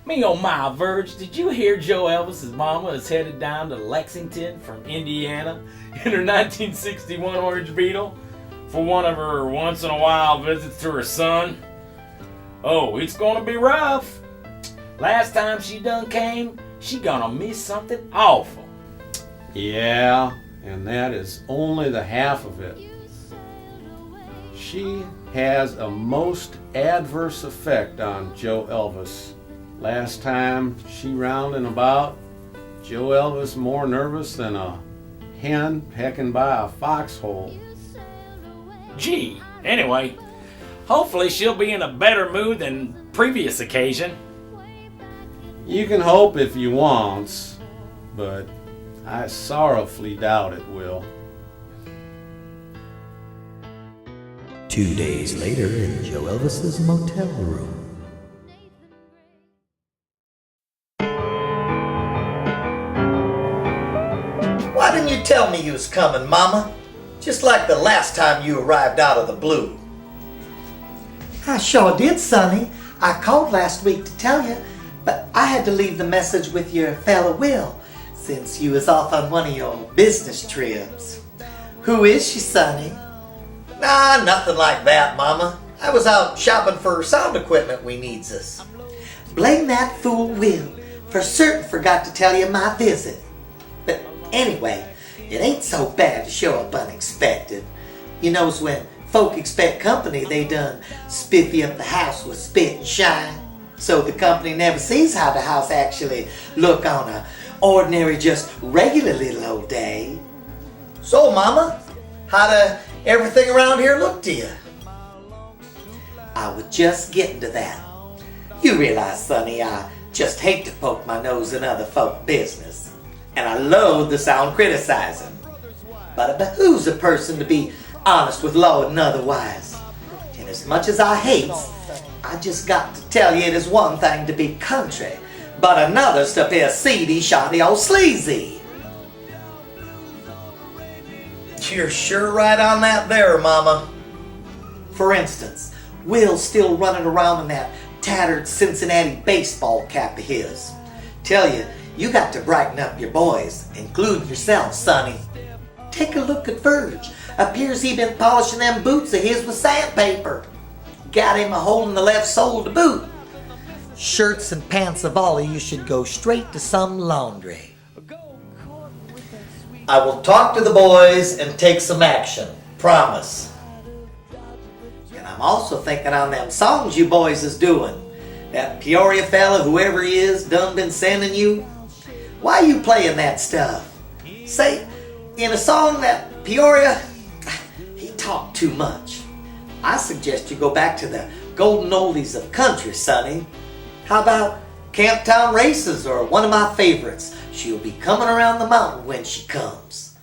Me oh my, Verge, did you hear Joe Elvis's mama is headed down to Lexington from Indiana in her 1961 Orange Beetle for one of her once-in-a-while visits to her son? Oh, it's gonna be rough. Last time she done came, she gonna miss something awful. Yeah, and that is only the half of it. She has a most adverse effect on Joe Elvis. Last time she rounding about, Joe Elvis more nervous than a hen pecking by a foxhole. Gee, anyway, hopefully she'll be in a better mood than previous occasion. You can hope if you wants, but I sorrowfully doubt it will. 2 days later in Joe Elvis's motel room. Why didn't you tell me you was coming, Mama? Just like the last time you arrived out of the blue. I sure did, Sonny. I called last week to tell you, but I had to leave the message with your fella Will, since you was off on one of your business trips. Who is she, Sonny? Nah, nothing like that, Mama. I was out shopping for sound equipment we needs us. Blame that fool Will. For certain forgot to tell you my visit. But anyway, it ain't so bad to show up unexpected. You knows when folk expect company, they done spiffy up the house with spit and shine. So the company never sees how the house actually look on a ordinary, just regular little old day. So, Mama, how do everything around here look to you? I was just getting to that. You realize, Sonny, I just hate to poke my nose in other folk business. And I loathe the sound criticizing. But it behooves a person to be honest with law and otherwise. And as much as I hates, I just got to tell you it is one thing to be country, but another's to be a seedy, shoddy old sleazy. You're sure right on that there, Mama. For instance, Will's still running around in that tattered Cincinnati baseball cap of his. Tell you, you got to brighten up your boys, including yourself, Sonny. Take a look at Verge. Appears he been polishing them boots of his with sandpaper. Got him a hole in the left sole to boot. Shirts and pants of all of you should go straight to some laundry. I will talk to the boys and take some action. Promise. And I'm also thinking on them songs you boys is doing. That Peoria fella, whoever he is, done been sending you. Why you playing that stuff? Say, in a song that Peoria, he talked too much. I suggest you go back to the golden oldies of country, Sonny. How about Camptown Races or one of my favorites, She'll Be Coming Around the Mountain When She Comes.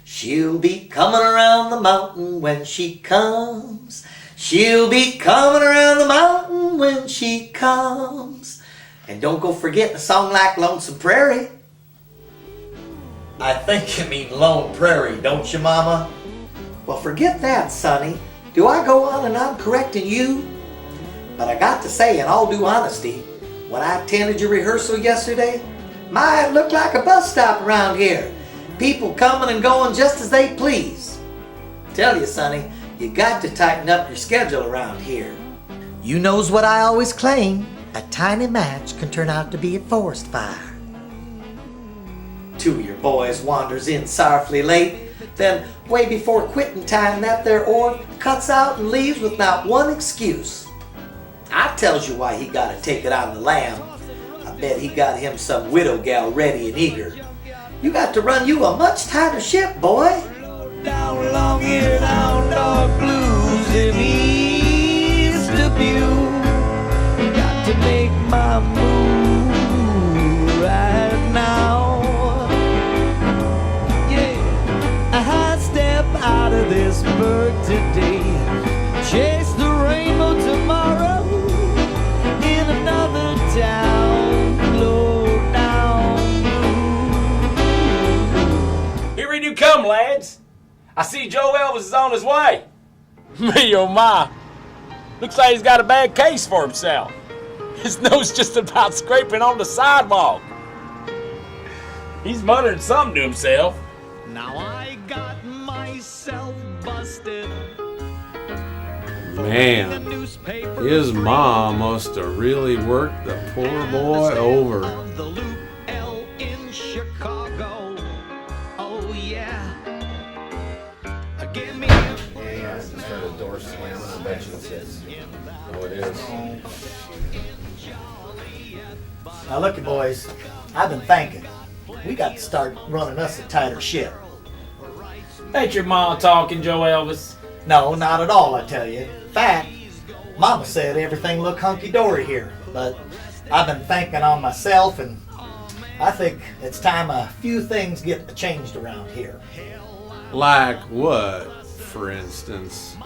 She'll be coming around the mountain when she comes. She'll be coming around the mountain when she comes. And don't go forgetting a song like Lonesome Prairie. I think you mean Lone Prairie, don't you, Mama? Well, forget that, Sonny. Do I go on and on correcting you? But I got to say, in all due honesty, when I attended your rehearsal yesterday, it looked like a bus stop around here. People coming and going just as they please. Tell you, Sonny, you got to tighten up your schedule around here. You knows what I always claim. A tiny match can turn out to be a forest fire. Two of your boys wanders in sorrowfully late. Then, way before quitting time, that there org cuts out and leaves with not one excuse. I tells you why he gotta take it on the lamb. I bet he got him some widow gal ready and eager. You got to run you a much tighter ship, boy. Down along here, down dark blues in East Dubuque. Got to make my move right now. I step out of this burg today, chase the rainbow tomorrow in another town, low down blue. Here we do come, lads. I see Joe Elvis is on his way. Me oh my. Looks like he's got a bad case for himself. His nose just about scraping on the sidewalk. He's muttering something to himself. Now I got myself busted. Man, his mom must have really worked the poor boy over. The Loop L in Chicago. Oh yeah. Give me a Yeah, I just heard a door slam. I bet you it's oh, it is. Now look, you boys, I've been thinking. We got to start running us a tighter ship. Ain't your ma talking, Joe Elvis? No, not at all, I tell you. In fact, Mama said everything looked hunky-dory here, but I've been thinking on myself, and I think it's time a few things get changed around here. Like what, for instance,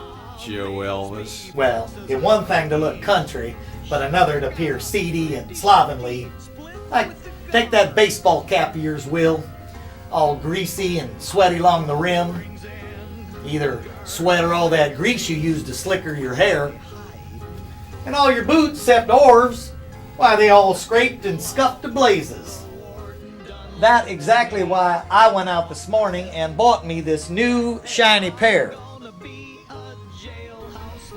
Joe Elvis? Well, it's one thing to look country, but another to appear seedy and slovenly. Like, take that baseball cap of yours, Will, all greasy and sweaty along the rim. Either sweat or all that grease you used to slicker your hair. And all your boots, except Orv's, why, they all scraped and scuffed to blazes. That's exactly why I went out this morning and bought me this new shiny pair.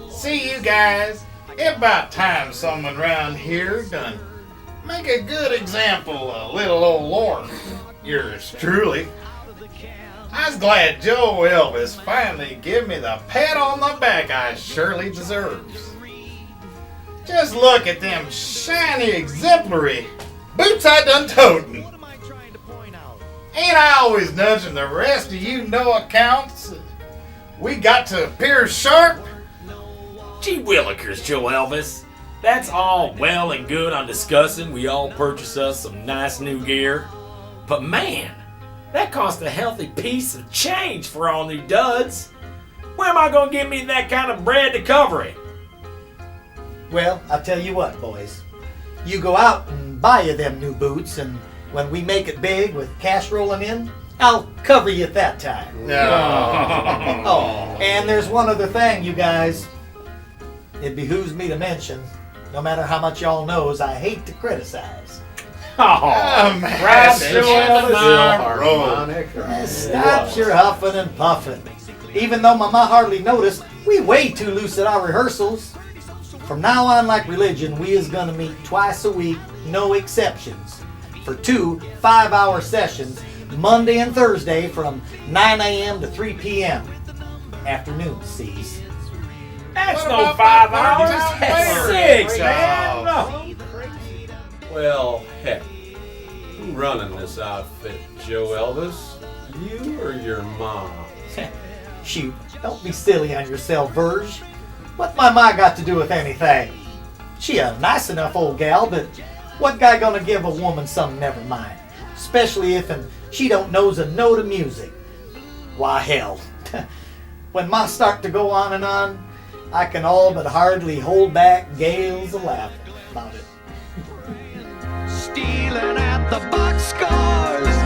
See, you guys, it's about time someone around here done make a good example of little old Lord. Yours truly. I was glad Joe Elvis finally give me the pat on the back I surely deserves. Just look at them shiny, exemplary boots I done totin'. Ain't I always nudging the rest of you no accounts? We got to appear sharp. Gee willikers, Joe Elvis. That's all well and good on discussing we all purchase us some nice new gear. But man, that cost a healthy piece of change for all new duds. Where am I gonna get me that kind of bread to cover it? Well, I'll tell you what, boys. You go out and buy you them new boots, and when we make it big with cash rolling in, I'll cover you at that time. No. Oh, and there's one other thing, you guys. It behooves me to mention, no matter how much y'all knows, I hate to criticize. Oh, man. right, That's Joe Elvis. Harmonic. Stop your huffing and puffing. Even though Mama hardly noticed, we way too loose at our rehearsals. From now on, like religion, we is gonna meet twice a week, no exceptions, for 2 5-hour sessions, Monday and Thursday from 9 a.m. to 3 p.m. Afternoon, sees. That's What no about 5 that hours. downtown That's fair? 6, man. No. Well, heck, who running this outfit, Joe Elvis? You or your mom? Shoot, don't be silly on yourself, Verge. What my ma got to do with anything? She a nice enough old gal, but what guy gonna give a woman some never mind? Especially if she don't knows a note of music. Why hell, when ma start to go on and on, I can all but hardly hold back gales of laughing about it. stealing at the boxcars.